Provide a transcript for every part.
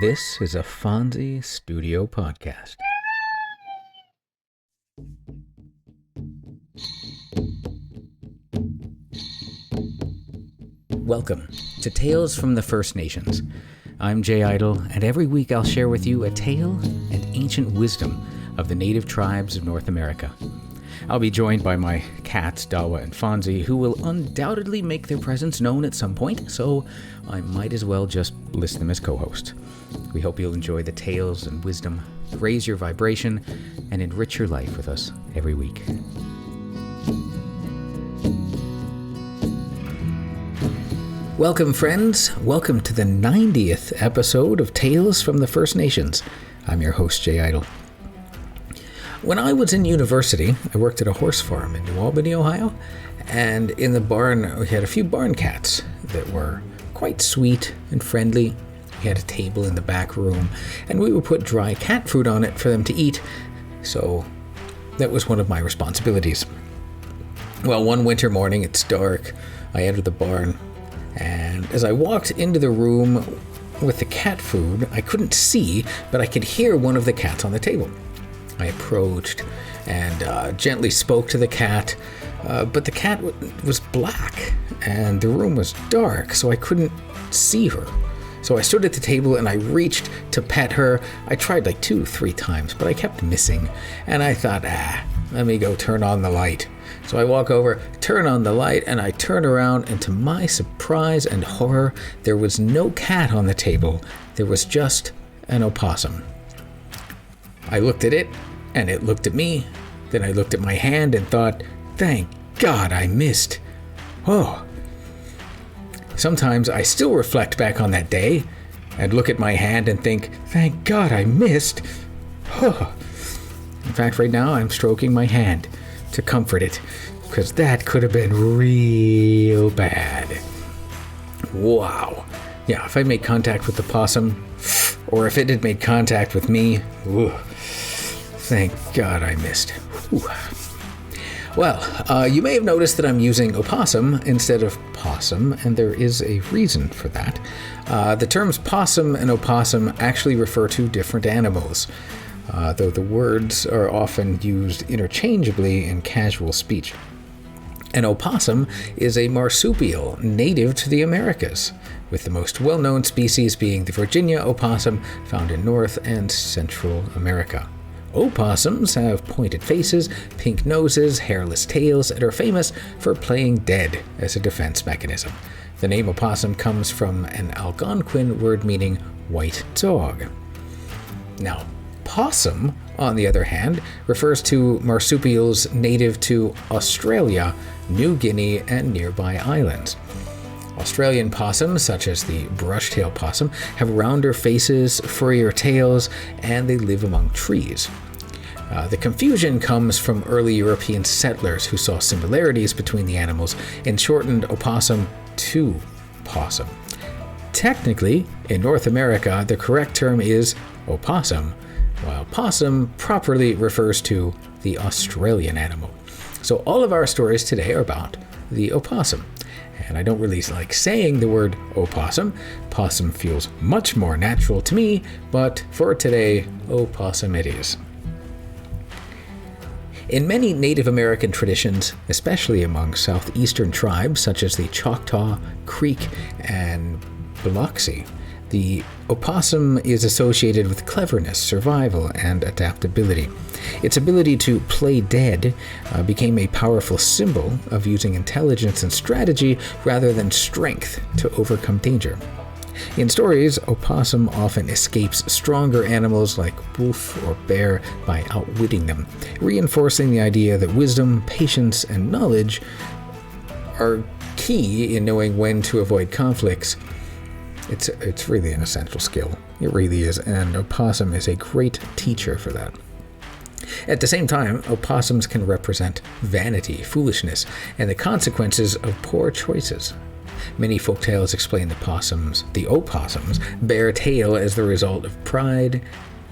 This is a Fonzie Studio podcast. Welcome to Tales from the First Nations. I'm Jay Idle, and every week I'll share with you a tale and ancient wisdom of the native tribes of North America. I'll be joined by my cats, Dawa and Fonzie, who will undoubtedly make their presence known at some point, so I might as well just list them as co-hosts. We hope you'll enjoy the tales and wisdom, raise your vibration, and enrich your life with us every week. Welcome, friends. Welcome to the 90th episode of Tales from the First Nations. I'm your host, Jay Idle. When I was in university, I worked at a horse farm in New Albany, Ohio, and in the barn, we had a few barn cats that were quite sweet and friendly. We had a table in the back room, and we would put dry cat food on it for them to eat, so that was one of my responsibilities. Well, one winter morning, it's dark, I entered the barn, and as I walked into the room with the cat food, I couldn't see, but I could hear one of the cats on the table. I approached and gently spoke to the cat, but the cat was black and the room was dark, so I couldn't see her. So I stood at the table and I reached to pet her. I tried like 2-3 times, but I kept missing. And I thought, let me go turn on the light. So I walk over, turn on the light, and I turn around, and to my surprise and horror, there was no cat on the table. There was just an opossum. I looked at it, and it looked at me. Then I looked at my hand and thought, thank God I missed. Oh. Sometimes I still reflect back on that day and look at my hand and think, thank God I missed. Oh. In fact, right now I'm stroking my hand to comfort it, because that could have been real bad. Wow. Yeah, if I made contact with the possum, or if it had made contact with me, thank God I missed. Whew. Well, you may have noticed that I'm using opossum instead of possum, and there is a reason for that. The terms possum and opossum actually refer to different animals, though the words are often used interchangeably in casual speech. An opossum is a marsupial native to the Americas, with the most well-known species being the Virginia opossum found in North and Central America. Opossums have pointed faces, pink noses, hairless tails, and are famous for playing dead as a defense mechanism. The name opossum comes from an Algonquin word meaning white dog. Now, possum, on the other hand, refers to marsupials native to Australia, New Guinea, and nearby islands. Australian possums, such as the brush-tail possum, have rounder faces, furrier tails, and they live among trees. The confusion comes from early European settlers who saw similarities between the animals and shortened opossum to possum. Technically, in North America, the correct term is opossum, while possum properly refers to the Australian animal. So all of our stories today are about the opossum. And I don't really like saying the word opossum. Possum feels much more natural to me, but for today, opossum it is. In many Native American traditions, especially among southeastern tribes such as the Choctaw, Creek, and Biloxi, the opossum is associated with cleverness, survival, and adaptability. Its ability to play dead became a powerful symbol of using intelligence and strategy rather than strength to overcome danger. In stories, opossum often escapes stronger animals like wolf or bear by outwitting them, reinforcing the idea that wisdom, patience, and knowledge are key in knowing when to avoid conflicts. It's really an essential skill. It really is, and opossum is a great teacher for that. At the same time, opossums can represent vanity, foolishness, and the consequences of poor choices. Many folktales explain the opossum's bare tail as the result of pride,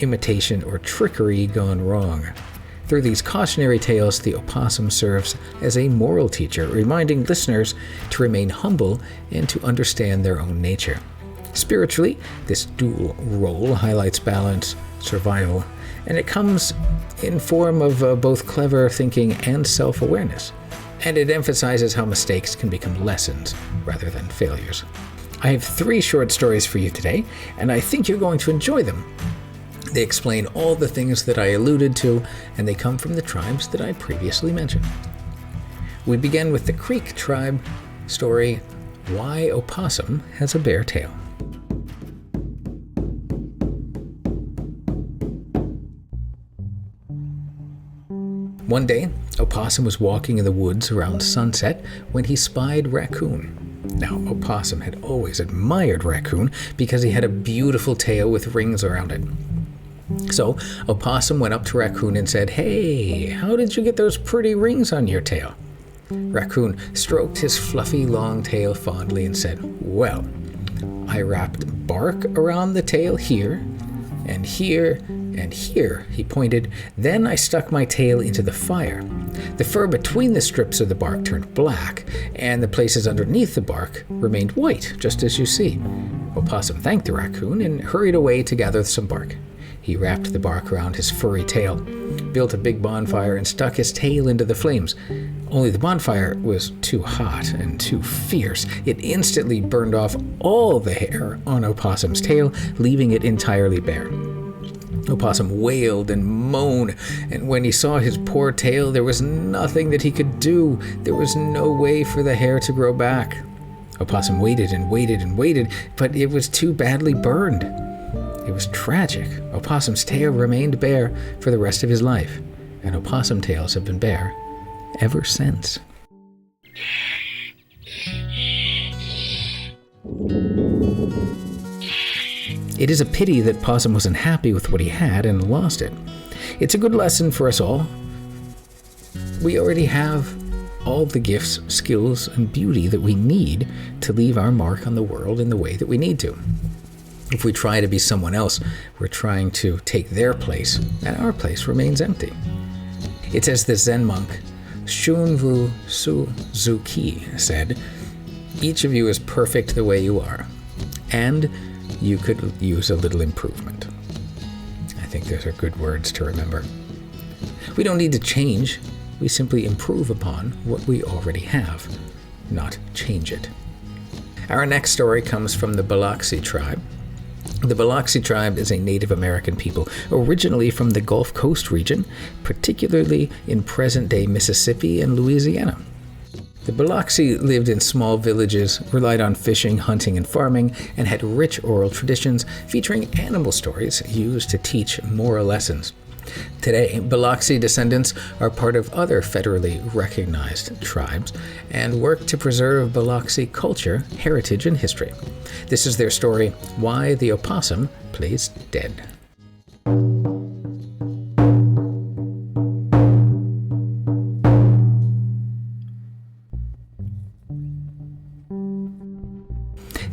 imitation, or trickery gone wrong. Through these cautionary tales, the opossum serves as a moral teacher, reminding listeners to remain humble and to understand their own nature. Spiritually, this dual role highlights balance, survival, and it comes in form of both clever thinking and self-awareness. And it emphasizes how mistakes can become lessons rather than failures. I have 3 short stories for you today, and I think you're going to enjoy them. They explain all the things that I alluded to, and they come from the tribes that I previously mentioned. We begin with the Creek tribe story, Why Opossum Has a Bare Tail. One day, Opossum was walking in the woods around sunset when he spied Raccoon. Now, Opossum had always admired Raccoon because he had a beautiful tail with rings around it. So, Opossum went up to Raccoon and said, "Hey, how did you get those pretty rings on your tail?" Raccoon stroked his fluffy long tail fondly and said, "Well, I wrapped bark around the tail here, and here, and here," he pointed. "Then I stuck my tail into the fire. The fur between the strips of the bark turned black, and the places underneath the bark remained white, just as you see." Opossum thanked the raccoon and hurried away to gather some bark. He wrapped the bark around his furry tail, built a big bonfire, and stuck his tail into the flames. Only the bonfire was too hot and too fierce. It instantly burned off all the hair on Opossum's tail, leaving it entirely bare. Opossum wailed and moaned, and when he saw his poor tail, there was nothing that he could do. There was no way for the hair to grow back. Opossum waited and waited and waited, but it was too badly burned. It was tragic. Opossum's tail remained bare for the rest of his life, and opossum tails have been bare ever since. It is a pity that Possum wasn't happy with what he had and lost it. It's a good lesson for us all. We already have all the gifts, skills, and beauty that we need to leave our mark on the world in the way that we need to. If we try to be someone else, we're trying to take their place, and our place remains empty. It's as the Zen monk Shunru Suzuki said, "Each of you is perfect the way you are, and you could use a little improvement." I think those are good words to remember. We don't need to change. We simply improve upon what we already have, not change it. Our next story comes from the Biloxi tribe. The Biloxi tribe is a Native American people, originally from the Gulf Coast region, particularly in present-day Mississippi and Louisiana. The Biloxi lived in small villages, relied on fishing, hunting, and farming, and had rich oral traditions featuring animal stories used to teach moral lessons. Today, Biloxi descendants are part of other federally recognized tribes and work to preserve Biloxi culture, heritage, and history. This is their story, Why the Opossum Plays Dead.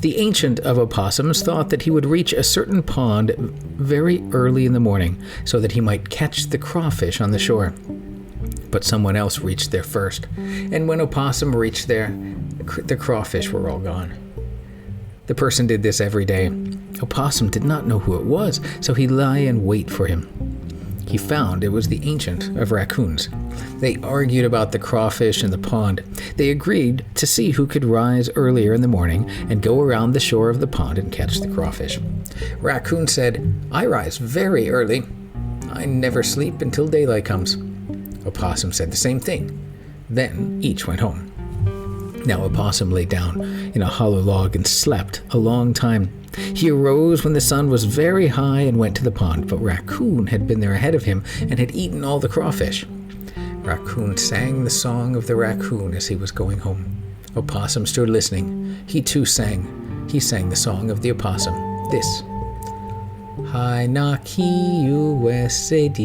The ancient of opossums thought that he would reach a certain pond very early in the morning so that he might catch the crawfish on the shore. But someone else reached there first, and when Opossum reached there, the crawfish were all gone. The person did this every day. Opossum did not know who it was, so he lay in wait for him. He found it was the ancient of raccoons. They argued about the crawfish in the pond. They agreed to see who could rise earlier in the morning and go around the shore of the pond and catch the crawfish. Raccoon said, "I rise very early. I never sleep until daylight comes." Opossum said the same thing. Then each went home. Now Opossum lay down in a hollow log and slept a long time. He arose when the sun was very high and went to the pond, but Raccoon had been there ahead of him and had eaten all the crawfish. Raccoon sang the song of the raccoon as he was going home. Opossum stood listening. He too sang. He sang the song of the opossum. This. Hi na ki USAD.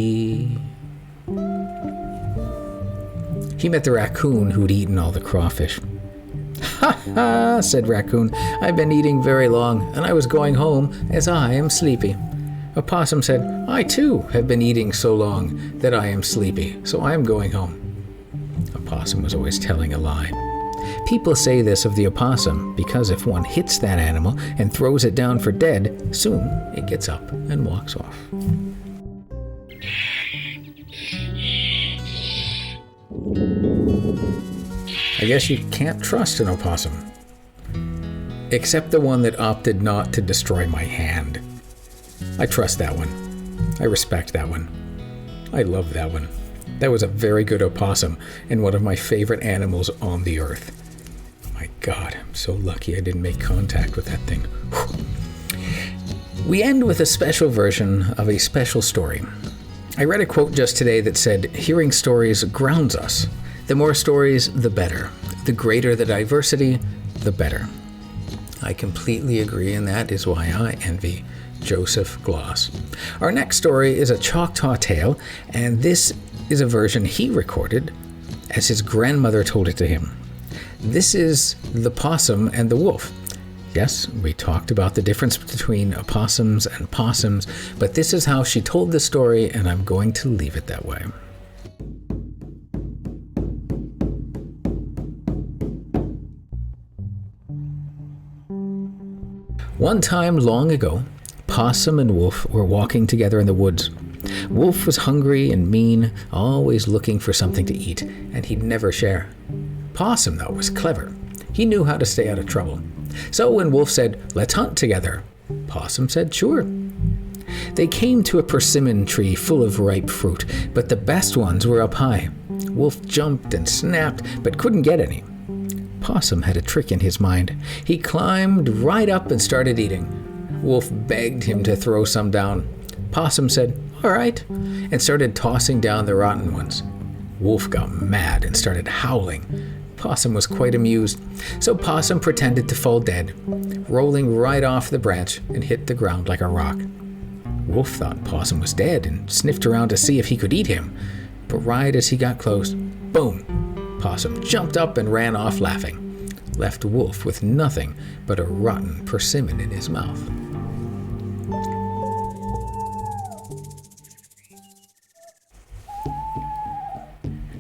He met the raccoon who'd eaten all the crawfish. "Ha ha," said Raccoon. "I've been eating very long, and I was going home, as I am sleepy." Opossum said, "I too have been eating so long that I am sleepy, so I am going home." Opossum was always telling a lie. People say this of the opossum because if one hits that animal and throws it down for dead, soon it gets up and walks off. I guess you can't trust an opossum. Except the one that opted not to destroy my hand. I trust that one. I respect that one. I love that one. That was a very good opossum and one of my favorite animals on the earth. My God, I'm so lucky I didn't make contact with that thing. Whew. We end with a special version of a special story. I read a quote just today that said, "Hearing stories grounds us. The more stories, the better. The greater the diversity, the better." I completely agree, and that is why I envy Joseph Gloss. Our next story is a Choctaw tale, and this is a version he recorded as his grandmother told it to him. This is The Possum and the Wolf. Yes, we talked about the difference between opossums and possums, but this is how she told the story, and I'm going to leave it that way. One time long ago, Possum and Wolf were walking together in the woods. Wolf was hungry and mean, always looking for something to eat, and he'd never share. Possum, though, was clever. He knew how to stay out of trouble. So when Wolf said, "Let's hunt together," Possum said, "Sure." They came to a persimmon tree full of ripe fruit, but the best ones were up high. Wolf jumped and snapped, but couldn't get any. Possum had a trick in his mind. He climbed right up and started eating. Wolf begged him to throw some down. Possum said, "All right," and started tossing down the rotten ones. Wolf got mad and started howling. Possum was quite amused, so Possum pretended to fall dead, rolling right off the branch and hit the ground like a rock. Wolf thought Possum was dead and sniffed around to see if he could eat him, but right as he got close, boom! Possum jumped up and ran off laughing, left Wolf with nothing but a rotten persimmon in his mouth.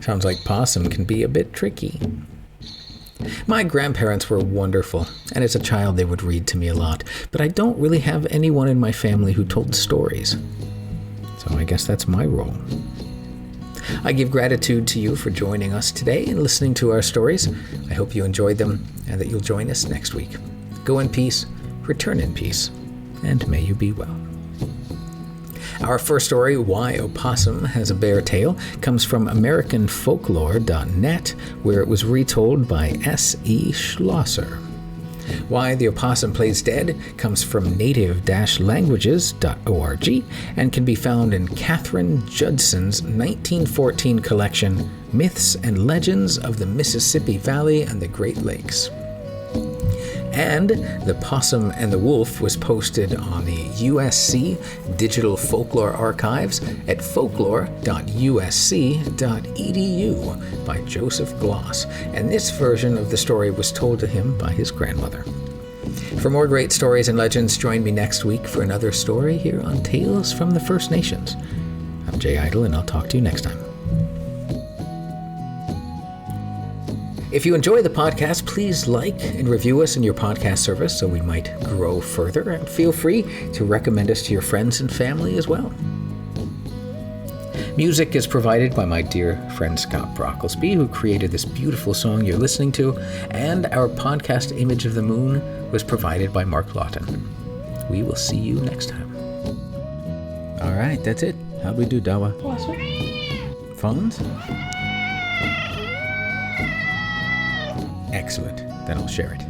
Sounds like Possum can be a bit tricky. My grandparents were wonderful, and as a child they would read to me a lot, but I don't really have anyone in my family who told stories. So I guess that's my role. I give gratitude to you for joining us today and listening to our stories. I hope you enjoyed them and that you'll join us next week. Go in peace, return in peace, and may you be well. Our first story, Why Opossum Has a Bare Tail, comes from AmericanFolklore.net, where it was retold by S.E. Schlosser. Why the Opossum Plays Dead comes from native-languages.org and can be found in Catherine Judson's 1914 collection, Myths and Legends of the Mississippi Valley and the Great Lakes. And The Possum and the Wolf was posted on the USC Digital Folklore Archives at folklore.usc.edu by Joseph Gloss, and this version of the story was told to him by his grandmother. For more great stories and legends, join me next week for another story here on Tales from the First Nations. I'm Jay Idle, and I'll talk to you next time. If you enjoy the podcast, please like and review us in your podcast service so we might grow further, and feel free to recommend us to your friends and family as well. Music is provided by my dear friend Scott Brocklesby, who created this beautiful song you're listening to, and our podcast Image of the Moon was provided by Mark Lawton. We will see you next time. All right, that's it. How'd we do, Dawa? Awesome. Phones? Excellent. Then I'll share it.